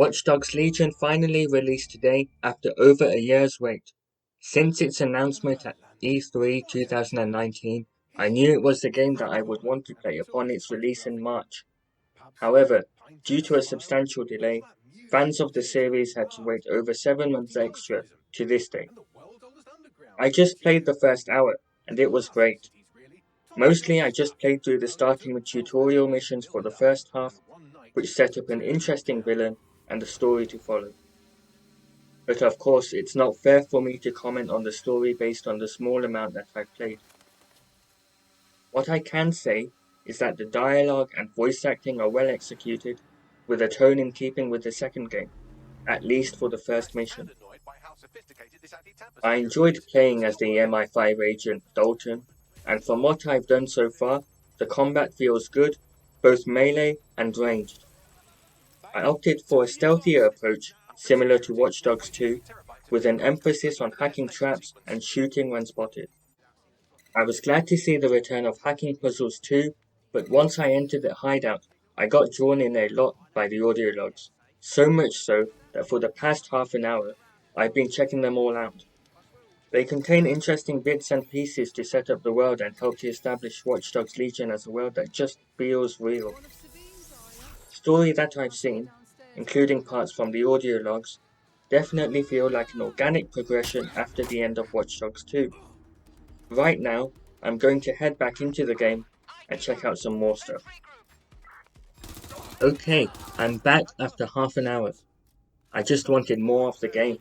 Watch Dogs Legion finally released today after over a year's wait. Since its announcement at E3 2019, I knew it was the game that I would want to play upon its release in March. However, due to a substantial delay, fans of the series had to wait over 7 months extra to this day. I just played the first hour, and it was great. Mostly I just played through the starting with tutorial missions for the first half, which set up an interesting villain and a story to follow. But of course, it's not fair for me to comment on the story based on the small amount that I've played. What I can say is that the dialogue and voice acting are well executed, with a tone in keeping with the second game, at least for the first mission. I enjoyed playing as the MI5 agent Dalton, and from what I've done so far, the combat feels good, both melee and ranged. I opted for a stealthier approach, similar to Watch Dogs 2, with an emphasis on hacking traps and shooting when spotted. I was glad to see the return of hacking puzzles too, but once I entered the hideout, I got drawn in a lot by the audio logs, so much so that for the past half an hour, I've been checking them all out. They contain interesting bits and pieces to set up the world and help to establish Watch Dogs Legion as a world that just feels real. Story that I've seen, including parts from the audio logs, definitely feel like an organic progression after the end of Watch Dogs 2. Right now, I'm going to head back into the game and check out some more stuff. Okay, I'm back after half an hour. I just wanted more of the game.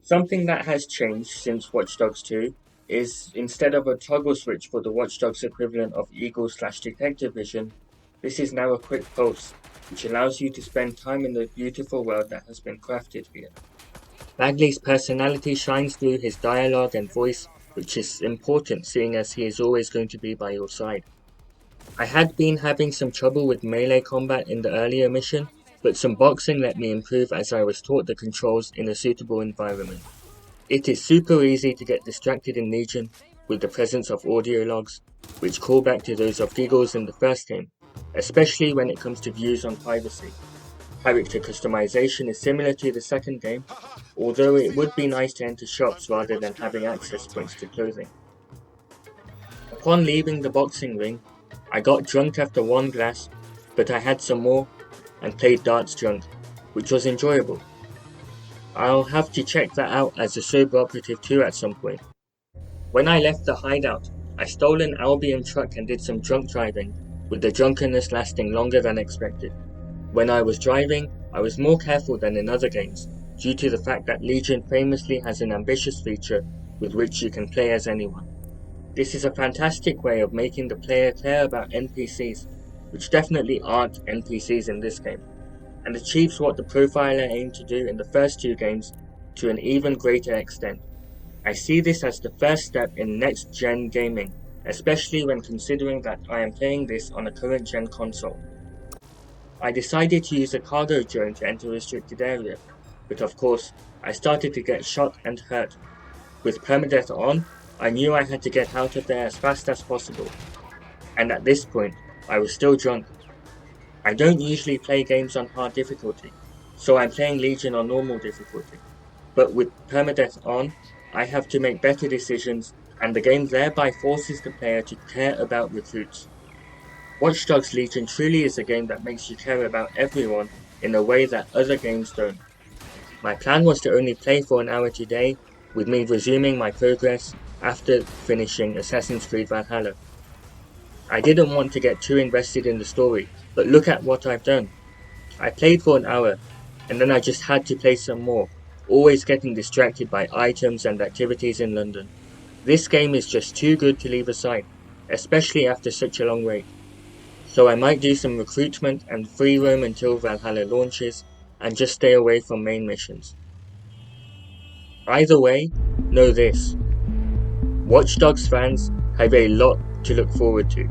Something that has changed since Watch Dogs 2 is instead of a toggle switch for the Watch Dogs equivalent of Eagle/Detective Vision, this is now a quick pulse, which allows you to spend time in the beautiful world that has been crafted here. Bagley's personality shines through his dialogue and voice, which is important seeing as he is always going to be by your side. I had been having some trouble with melee combat in the earlier mission, but some boxing let me improve as I was taught the controls in a suitable environment. It is super easy to get distracted in Legion with the presence of audio logs, which call back to those of Giggles in the first game, especially when it comes to views on privacy. Character customization is similar to the second game, although it would be nice to enter shops rather than having access points to clothing. Upon leaving the boxing ring, I got drunk after one glass, but I had some more and played darts drunk, which was enjoyable. I'll have to check that out as a sober operative too at some point. When I left the hideout, I stole an Albion truck and did some drunk driving, with the drunkenness lasting longer than expected. When I was driving, I was more careful than in other games, due to the fact that Legion famously has an ambitious feature with which you can play as anyone. This is a fantastic way of making the player care about NPCs, which definitely aren't NPCs in this game, and achieves what the profiler aimed to do in the first two games to an even greater extent. I see this as the first step in next-gen gaming, especially when considering that I am playing this on a current-gen console. I decided to use a cargo drone to enter a restricted area, but of course, I started to get shot and hurt. With permadeath on, I knew I had to get out of there as fast as possible, and at this point, I was still drunk. I don't usually play games on hard difficulty, so I'm playing Legion on normal difficulty, but with permadeath on, I have to make better decisions, and the game thereby forces the player to care about recruits. Watch Dogs Legion truly is a game that makes you care about everyone in a way that other games don't. My plan was to only play for an hour today, with me resuming my progress after finishing Assassin's Creed Valhalla. I didn't want to get too invested in the story, but look at what I've done. I played for an hour, and then I just had to play some more, always getting distracted by items and activities in London. This game is just too good to leave aside, especially after such a long wait. So I might do some recruitment and free roam until Valhalla launches, and just stay away from main missions. Either way, know this: Watch Dogs fans have a lot to look forward to.